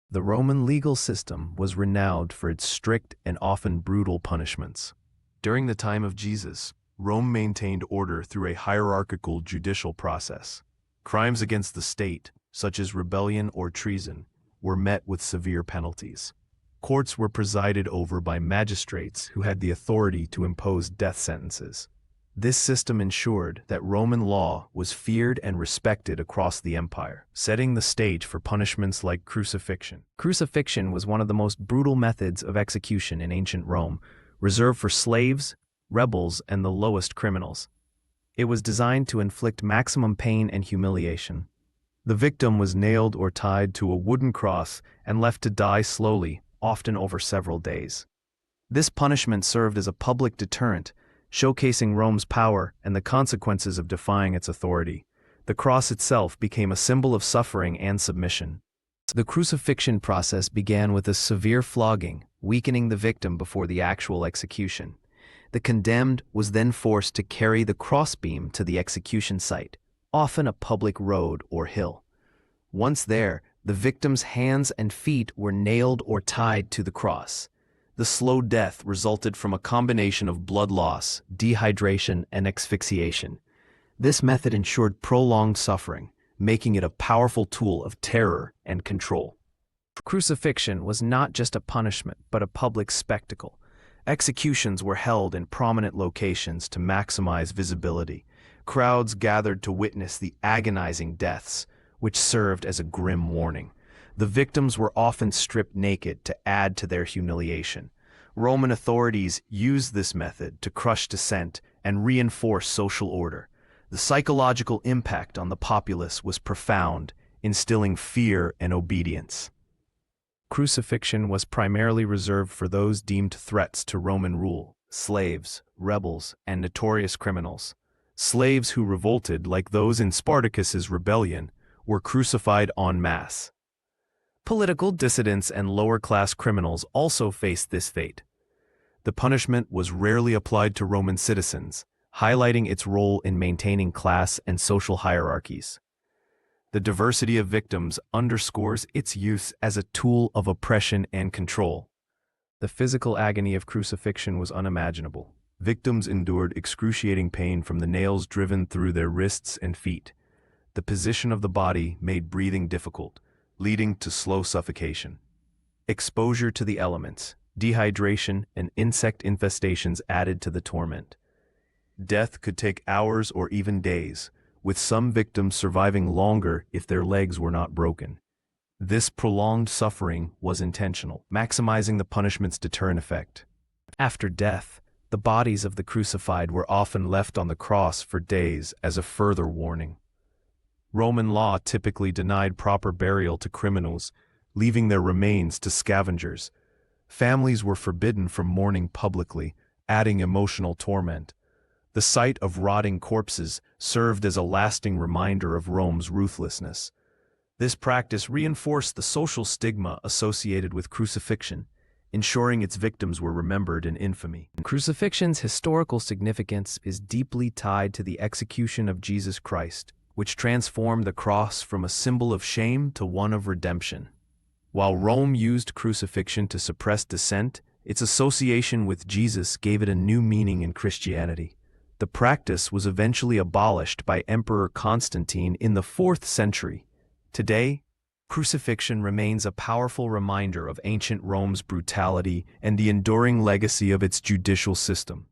The Roman legal system was renowned for its strict and often brutal punishments. During the time of Jesus, Rome maintained order through a hierarchical judicial process. Crimes against the state, such as rebellion or treason, were met with severe penalties. Courts were presided over by magistrates who had the authority to impose death sentences. This system ensured that Roman law was feared and respected across the empire, setting the stage for punishments like crucifixion. Crucifixion was one of the most brutal methods of execution in ancient Rome, reserved for slaves, rebels, and the lowest criminals. It was designed to inflict maximum pain and humiliation. The victim was nailed or tied to a wooden cross and left to die slowly, often over several days. This punishment served as a public deterrent, showcasing Rome's power and the consequences of defying its authority. The cross itself became a symbol of suffering and submission. The crucifixion process began with a severe flogging, weakening the victim before the actual execution. The condemned was then forced to carry the crossbeam to the execution site, often a public road or hill. Once there, the victim's hands and feet were nailed or tied to the cross. The slow death resulted from a combination of blood loss, dehydration, and asphyxiation. This method ensured prolonged suffering, making it a powerful tool of terror and control. Crucifixion was not just a punishment, but a public spectacle. Executions were held in prominent locations to maximize visibility. Crowds gathered to witness the agonizing deaths, which served as a grim warning. The victims were often stripped naked to add to their humiliation. Roman authorities used this method to crush dissent and reinforce social order. The psychological impact on the populace was profound, instilling fear and obedience. Crucifixion was primarily reserved for those deemed threats to Roman rule: slaves, rebels, and notorious criminals. Slaves who revolted, like those in Spartacus's rebellion, were crucified en masse. Political dissidents and lower-class criminals also faced this fate. The punishment was rarely applied to Roman citizens, highlighting its role in maintaining class and social hierarchies. The diversity of victims underscores its use as a tool of oppression and control. The physical agony of crucifixion was unimaginable. Victims endured excruciating pain from the nails driven through their wrists and feet. The position of the body made breathing difficult, leading to slow suffocation. Exposure to the elements, dehydration, and insect infestations added to the torment. Death could take hours or even days, with some victims surviving longer if their legs were not broken. This prolonged suffering was intentional, maximizing the punishment's deterrent effect. After death, the bodies of the crucified were often left on the cross for days as a further warning. Roman law typically denied proper burial to criminals, leaving their remains to scavengers. Families were forbidden from mourning publicly, adding emotional torment. The sight of rotting corpses served as a lasting reminder of Rome's ruthlessness. This practice reinforced the social stigma associated with crucifixion, ensuring its victims were remembered in infamy. Crucifixion's historical significance is deeply tied to the execution of Jesus Christ, which transformed the cross from a symbol of shame to one of redemption. While Rome used crucifixion to suppress dissent, its association with Jesus gave it a new meaning in Christianity. The practice was eventually abolished by Emperor Constantine in the 4th century. Today, crucifixion remains a powerful reminder of ancient Rome's brutality and the enduring legacy of its judicial system.